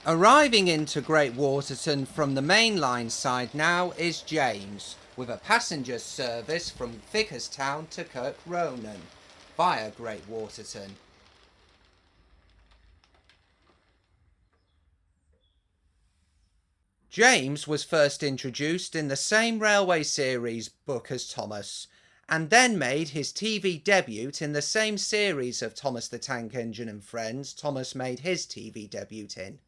Arriving into Great Waterton from the main line side now is James, with a passenger service from Vickerstown to Kirk Ronan via Great Waterton. James was first introduced in the same railway series book as Thomas, and then made his TV debut in the same series of Thomas the Tank Engine and Friends Thomas made his TV debut in.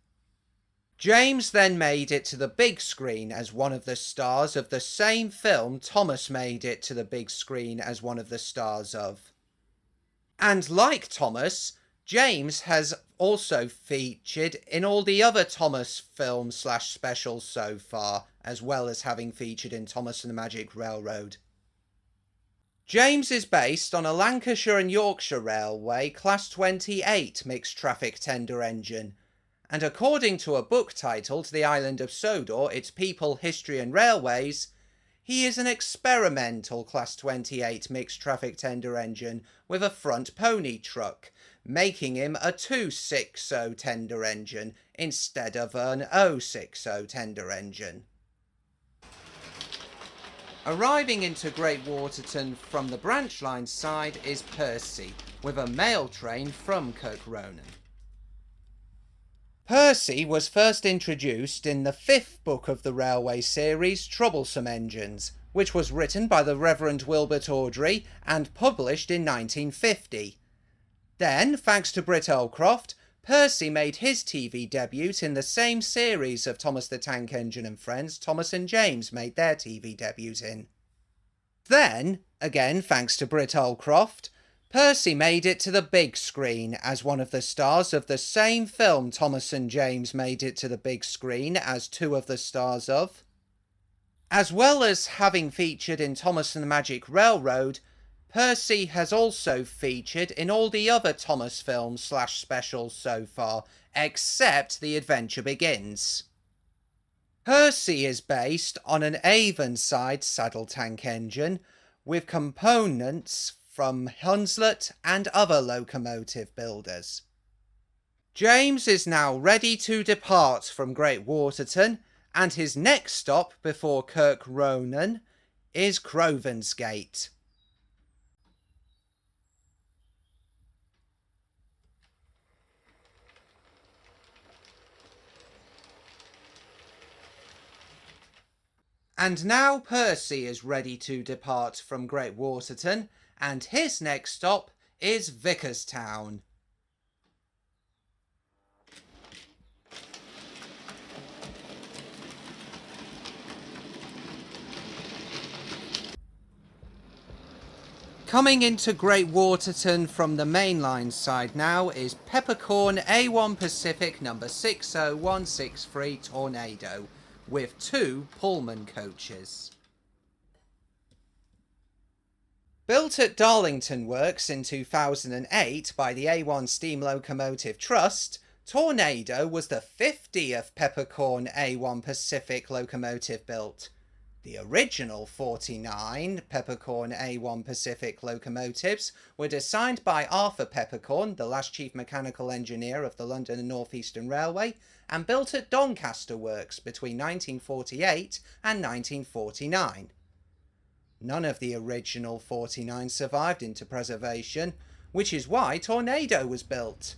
James then made it to the big screen as one of the stars of the same film Thomas made it to the big screen as one of the stars of. And like Thomas, James has also featured in all the other Thomas films / specials so far, as well as having featured in Thomas and the Magic Railroad. James is based on a Lancashire and Yorkshire Railway Class 28 mixed traffic tender engine, and according to a book titled The Island of Sodor, Its People, History and Railways, he is an experimental Class 28 mixed traffic tender engine with a front pony truck, making him a 260 tender engine instead of an 060 tender engine. Arriving into Great Waterton from the branch line side is Percy, with a mail train from Kirk Ronan. Percy was first introduced in the 5th book of the railway series Troublesome Engines, which was written by the Reverend Wilbert Awdry and published in 1950. Then, thanks to Britt Earlcroft, Percy made his TV debut in the same series of Thomas the Tank Engine and Friends Thomas and James made their TV debuts in. Then, again thanks to Britt Earlcroft, Percy made it to the big screen as one of the stars of the same film Thomas and James made it to the big screen as two of the stars of. As well as having featured in Thomas and the Magic Railroad, Percy has also featured in all the other Thomas films / specials so far, except The Adventure Begins. Percy is based on an Avonside saddle tank engine with components from Hunslet and other locomotive builders. James is now ready to depart from Great Waterton, and his next stop before Kirk Ronan is Crovansgate. And now Percy is ready to depart from Great Waterton, and his next stop is Vickerstown. Coming into Great Waterton from the main line side now is Peppercorn A1 Pacific number 60163 Tornado, with 2 Pullman coaches. Built at Darlington Works in 2008 by the A1 Steam Locomotive Trust, Tornado was the 50th Peppercorn A1 Pacific locomotive built. The original 49 Peppercorn A1 Pacific locomotives were designed by Arthur Peppercorn, the last Chief Mechanical Engineer of the London and North Eastern Railway, and built at Doncaster Works between 1948 and 1949. None of the original 49 survived into preservation, which is why Tornado was built.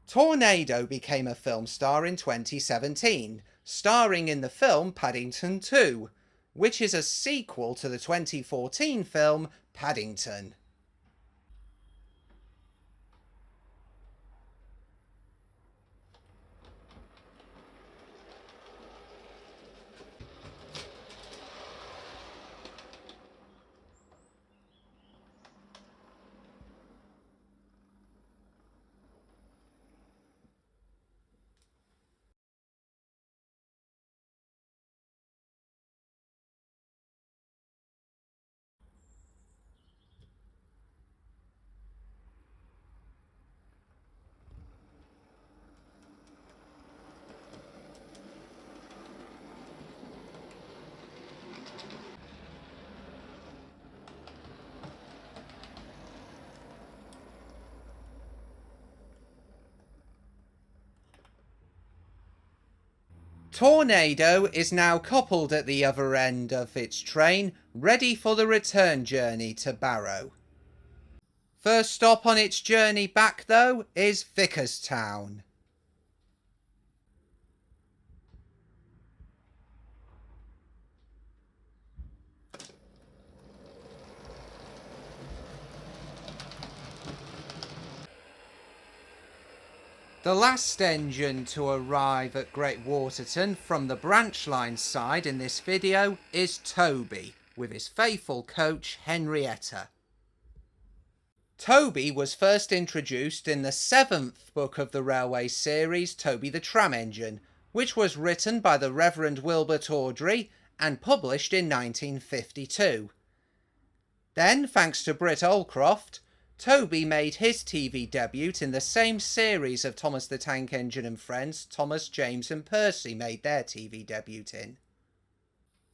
Tornado became a film star in 2017, starring in the film Paddington 2, which is a sequel to the 2014 film Paddington. Tornado is now coupled at the other end of its train, ready for the return journey to Barrow. First stop on its journey back, though, is Vicarstown. The last engine to arrive at Great Waterton from the branch line side in this video is Toby, with his faithful coach Henrietta. Toby was first introduced in the 7th book of the railway series, Toby the Tram Engine, which was written by the Reverend Wilbert Awdry and published in 1952. Then, thanks to Britt Allcroft, Toby made his TV debut in the same series of Thomas the Tank Engine and Friends Thomas, James and Percy made their TV debut in.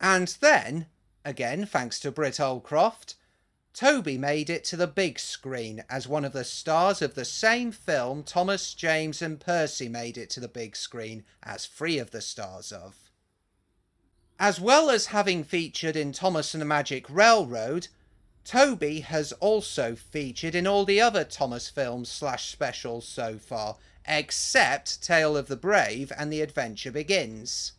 And then, again thanks to Britt Allcroft, Toby made it to the big screen as one of the stars of the same film Thomas, James and Percy made it to the big screen as 3 of the stars of. As well as having featured in Thomas and the Magic Railroad, Toby has also featured in all the other Thomas films / specials so far, except Tale of the Brave and The Adventure Begins.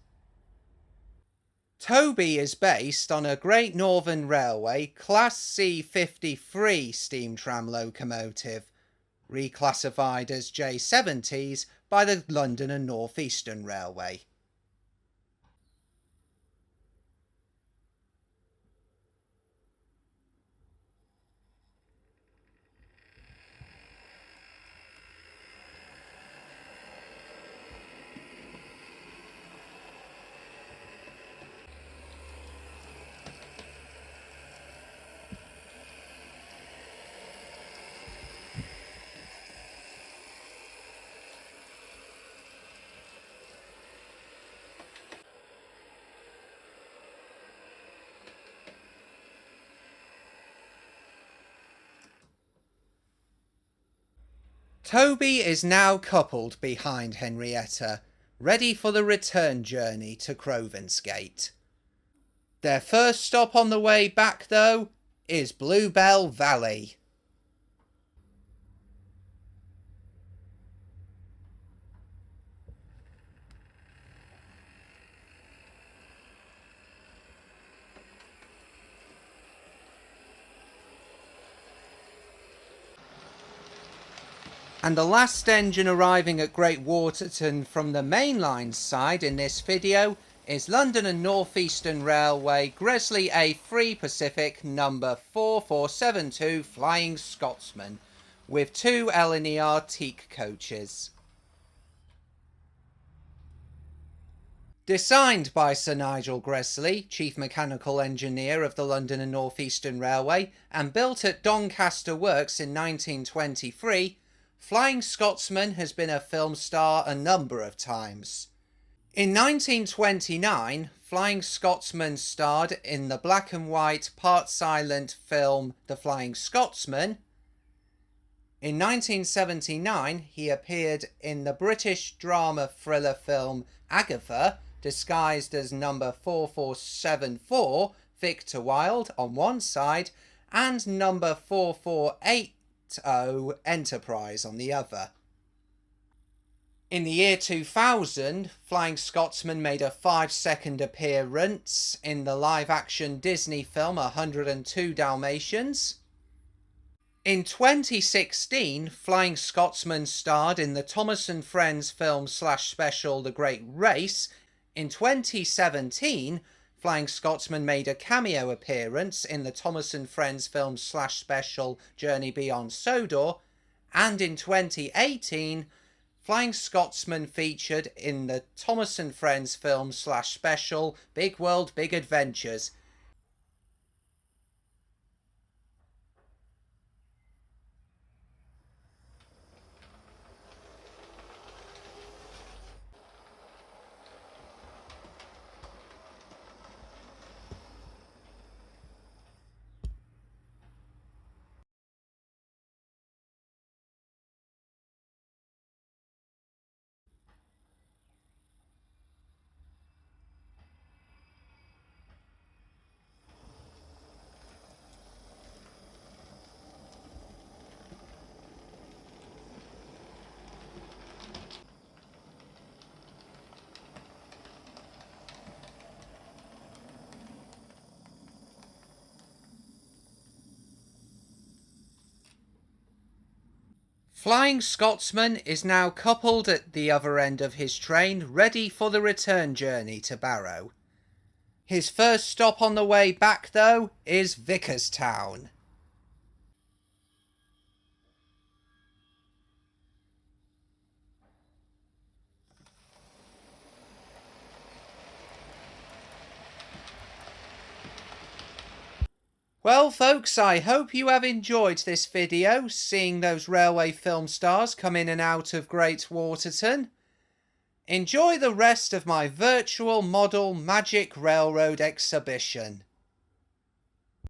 Toby is based on a Great Northern Railway Class C53 steam tram locomotive, reclassified as J70s by the London and North Eastern Railway. Toby is now coupled behind Henrietta, ready for the return journey to Crovansgate. Their first stop on the way back, though, is Bluebell Valley. And the last engine arriving at Great Waterton from the mainline side in this video is London and North Eastern Railway Gresley A3 Pacific number 4472 Flying Scotsman with 2 L&ER teak coaches. Designed by Sir Nigel Gresley, Chief Mechanical Engineer of the London and North Eastern Railway, and built at Doncaster Works in 1923, Flying Scotsman has been a film star a number of times. In 1929, Flying Scotsman starred in the black and white part silent film The Flying Scotsman. In 1979, he appeared in the British drama thriller film Agatha, disguised as number 4474 Victor Wilde on one side and number 4480 Enterprise on the other. In the year 2000, Flying Scotsman made a 5-second appearance in the live-action Disney film 102 Dalmatians. In 2016, Flying Scotsman starred in the Thomas and Friends film / special The Great Race. In 2017, Flying Scotsman made a cameo appearance in the Thomas and Friends film / special Journey Beyond Sodor. And in 2018, Flying Scotsman featured in the Thomas and Friends film / special Big World, Big Adventures. Flying Scotsman is now coupled at the other end of his train, ready for the return journey to Barrow. His first stop on the way back, though, is Vickerstown. Well folks, I hope you have enjoyed this video, seeing those railway film stars come in and out of Great Waterton. Enjoy the rest of my virtual model Magic Railroad exhibition.